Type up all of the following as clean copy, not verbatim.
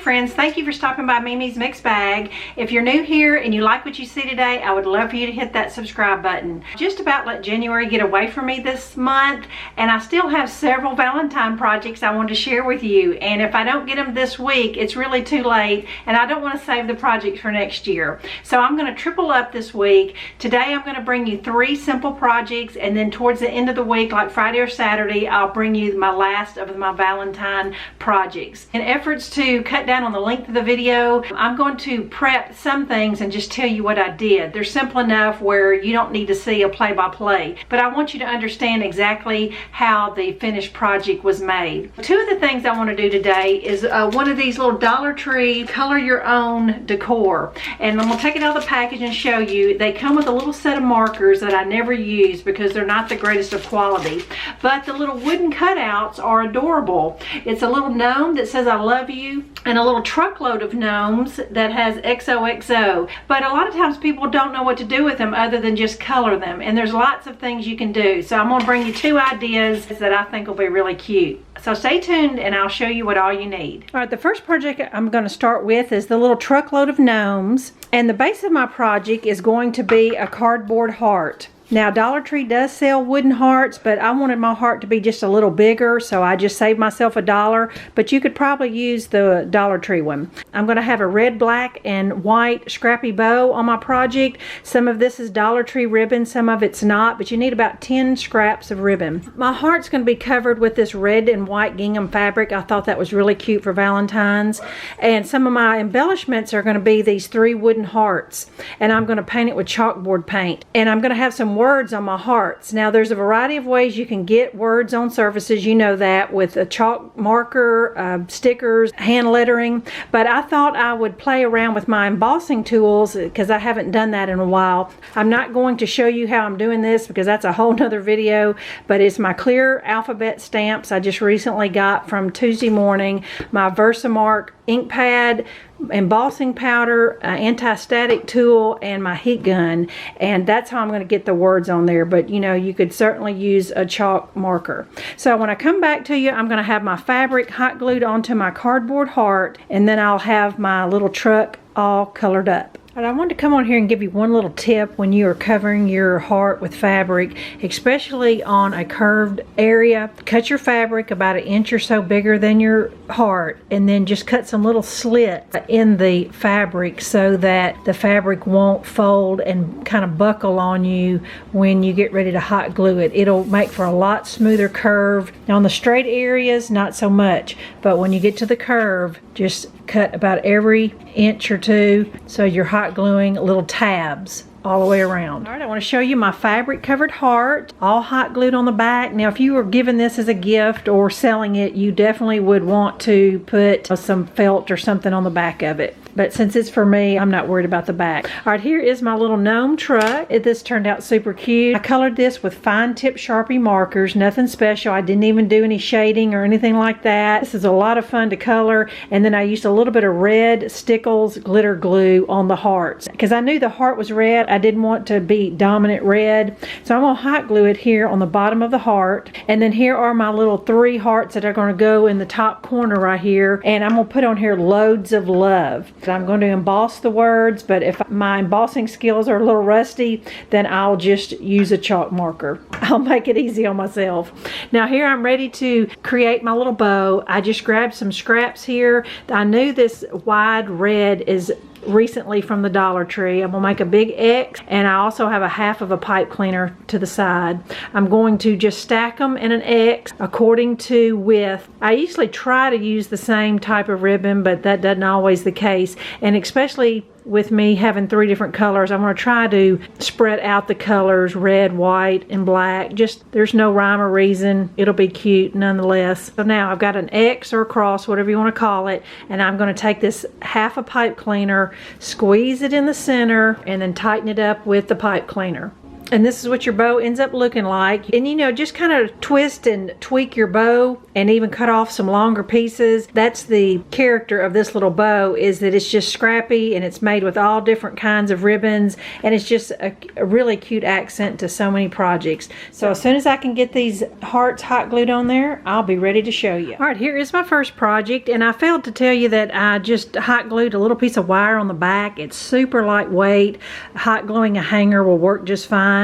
friends, thank you for stopping by Mimi's Mixed Bag. If you're new here and you like what you see today, I would love for you to hit that subscribe button. Just about let January get away from me this month, and I still have several Valentine projects I want to share with you. And if I don't get them this week, it's really too late, and I don't want to save the projects for next year. So I'm going to triple up this week. Today I'm going to bring you 3 simple projects, and then towards the end of the week, like Friday or Saturday, I'll bring you my last of my Valentine projects. In efforts to cut down on the length of the video, I'm going to prep some things and just tell you what I did. They're simple enough where you don't need to see a play-by-play, but I want you to understand exactly how the finished project was made. 2 of the things I want to do today is one of these little Dollar Tree color your own decor, and I'm going to take it out of the package and show you. They come with a little set of markers that I never use because they're not the greatest of quality, but the little wooden cutouts are adorable. It's a little gnome that says I love you, and a little truckload of gnomes that has XOXO. But a lot of times people don't know what to do with them other than just color them, and there's lots of things you can do. So I'm going to bring you 2 ideas that I think will be really cute. So stay tuned and I'll show you what all you need. All right, the first project I'm going to start with is the little truckload of gnomes, and the base of my project is going to be a cardboard heart. Now, Dollar Tree does sell wooden hearts, but I wanted my heart to be just a little bigger, so I just saved myself $1, but you could probably use the Dollar Tree one. I'm going to have a red, black, and white scrappy bow on my project. Some of this is Dollar Tree ribbon, some of it's not, but you need about 10 scraps of ribbon. My heart's going to be covered with this red and white gingham fabric. I thought that was really cute for Valentine's. And some of my embellishments are going to be these 3 wooden hearts, and I'm going to paint it with chalkboard paint. And I'm going to have some words on my hearts. Now, there's a variety of ways you can get words on surfaces, you know that, with a chalk marker, stickers, hand lettering, but I thought I would play around with my embossing tools because I haven't done that in a while. I'm not going to show you how I'm doing this because that's a whole nother video, but it's my clear alphabet stamps I just recently got from Tuesday Morning, my Versamark ink pad, embossing powder, anti-static tool, and my heat gun, and that's how I'm going to get the words on there. But you know, you could certainly use a chalk marker. So when I come back to you, I'm going to have my fabric hot glued onto my cardboard heart, and then I'll have my little truck all colored up. But I wanted to come on here and give you one little tip when you are covering your heart with fabric, especially on a curved area. Cut your fabric about 1 inch or so bigger than your heart, and then just cut some little slits in the fabric so that the fabric won't fold and kind of buckle on you when you get ready to hot glue it. It'll make for a lot smoother curve. Now on the straight areas, not so much, but when you get to the curve, just cut about every 1 inch or 2 so you're hot gluing little tabs all the way around. All right, I want to show you my fabric covered heart, all hot glued on the back. Now, if you were given this as a gift or selling it, you definitely would want to put some felt or something on the back of it. But since it's for me, I'm not worried about the back. All right, here is my little gnome truck. This turned out super cute. I colored this with fine tip Sharpie markers, nothing special. I didn't even do any shading or anything like that. This is a lot of fun to color. And then I used a little bit of red Stickles glitter glue on the hearts because I knew the heart was red. I didn't want to be dominant red. So I'm gonna hot glue it here on the bottom of the heart. And then here are my little 3 hearts that are gonna go in the top corner right here. And I'm gonna put on here loads of love. I'm going to emboss the words, but if my embossing skills are a little rusty, then I'll just use a chalk marker. I'll make it easy on myself. Now here I'm ready to create my little bow. I just grabbed some scraps here. I knew this wide red is recently from the Dollar Tree. I'm gonna make a big X, and I also have a half of a pipe cleaner to the side. I'm going to just stack them in an X according to width. I usually try to use the same type of ribbon, but that doesn't always the case, and especially with me having 3 different colors, I'm going to try to spread out the colors, red, white, and black. Just, there's no rhyme or reason. It'll be cute nonetheless. So now I've got an X or a cross, whatever you want to call it, and I'm going to take this half a pipe cleaner, squeeze it in the center, and then tighten it up with the pipe cleaner. And this is what your bow ends up looking like. And you know, just kind of twist and tweak your bow and even cut off some longer pieces. That's the character of this little bow, is that it's just scrappy and it's made with all different kinds of ribbons, and it's just a really cute accent to so many projects. So as soon as I can get these hearts hot glued on there, I'll be ready to show you. All right, here is my first project, and I failed to tell you that I just hot glued a little piece of wire on the back. It's super lightweight. Hot gluing a hanger will work just fine.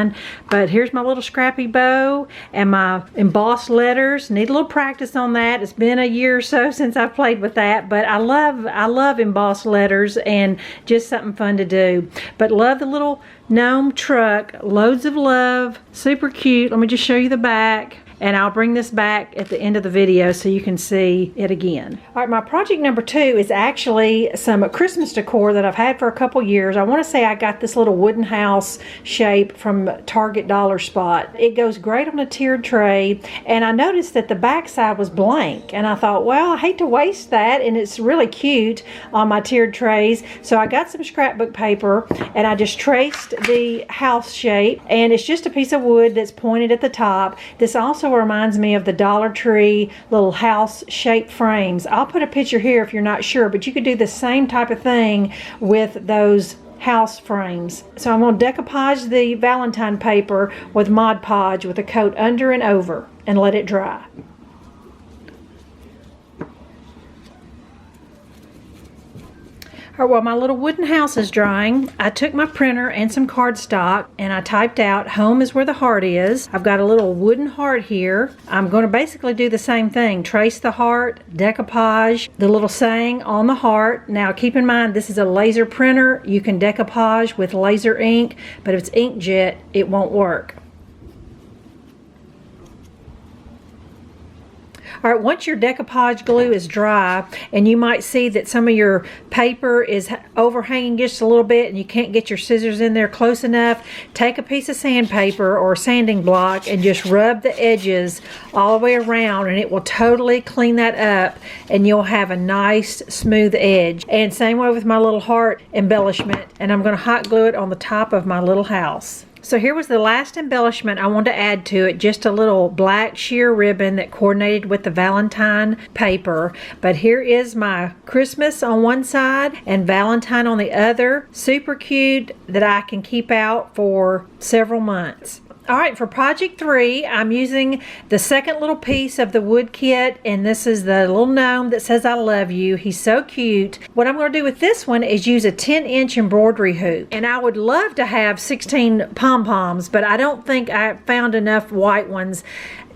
But here's my little scrappy bow and my embossed letters. Need a little practice on that. It's been a year or so since I've played with that, but I love embossed letters and just something fun to do. But love the little gnome truck. Loads of love. Super cute. Let me just show you the back. And I'll bring this back at the end of the video so you can see it again. All right, my project number 2 is actually some Christmas decor that I've had for a couple years. I want to say I got this little wooden house shape from Target Dollar Spot. It goes great on a tiered tray, and I noticed that the back side was blank, and I thought, well, I hate to waste that, and it's really cute on my tiered trays. So I got some scrapbook paper, and I just traced the house shape, and it's just a piece of wood that's pointed at the top. This also reminds me of the Dollar Tree little house shaped frames. I'll put a picture here if you're not sure, but you could do the same type of thing with those house frames. So I'm going to decoupage the Valentine paper with Mod Podge with a coat under and over and let it dry. All right, while my little wooden house is drying, I took my printer and some cardstock and I typed out home is where the heart is. I've got a little wooden heart here. I'm going to basically do the same thing. Trace the heart, decoupage the little saying on the heart. Now keep in mind, this is a laser printer. You can decoupage with laser ink, but if it's inkjet, it won't work. All right, once your decoupage glue is dry, and you might see that some of your paper is overhanging just a little bit and you can't get your scissors in there close enough, take a piece of sandpaper or a sanding block and just rub the edges all the way around, and it will totally clean that up and you'll have a nice smooth edge. And same way with my little heart embellishment, and I'm going to hot glue it on the top of my little house. So here was the last embellishment I wanted to add to it, just a little black sheer ribbon that coordinated with the Valentine paper. But here is my Christmas on one side and Valentine on the other. Super cute, that I can keep out for several months. All right, for project 3, I'm using the second little piece of the wood kit, and this is the little gnome that says I love you. He's so cute. What I'm going to do with this one is use a 10-inch embroidery hoop, and I would love to have 16 pom-poms, but I don't think I found enough white ones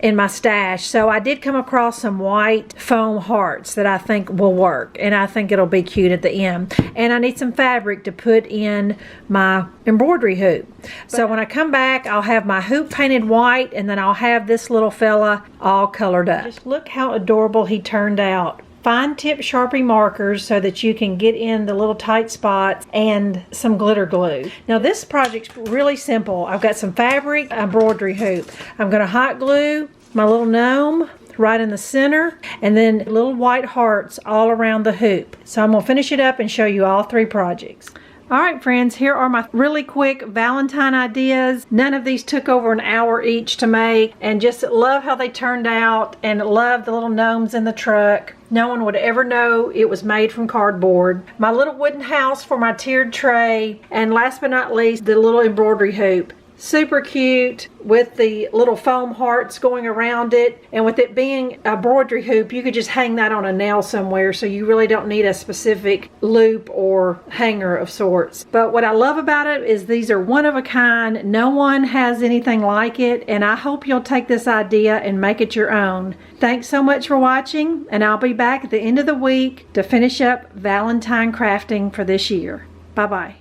in my stash. So I did come across some white foam hearts that I think will work, and I think it'll be cute at the end. And I need some fabric to put in my embroidery hoop. So when I come back, I'll have my hoop painted white, and then I'll have this little fella all colored up. Just look how adorable he turned out. Fine tip Sharpie markers so that you can get in the little tight spots, and some glitter glue. Now this project's really simple. I've got some fabric, embroidery hoop. I'm going to hot glue my little gnome right in the center, and then little white hearts all around the hoop. So I'm going to finish it up and show you all 3 projects. All right, friends, here are my really quick Valentine ideas. None of these took over an hour each to make, and just love how they turned out, and love the little gnomes in the truck. No one would ever know it was made from cardboard. My little wooden house for my tiered tray, and last but not least, the little embroidery hoop. Super cute with the little foam hearts going around it, and with it being a embroidery hoop, you could just hang that on a nail somewhere, so you really don't need a specific loop or hanger of sorts. But what I love about it is these are one of a kind. No one has anything like it, and I hope you'll take this idea and make it your own. Thanks so much for watching, and I'll be back at the end of the week to finish up Valentine crafting for this year. Bye-bye.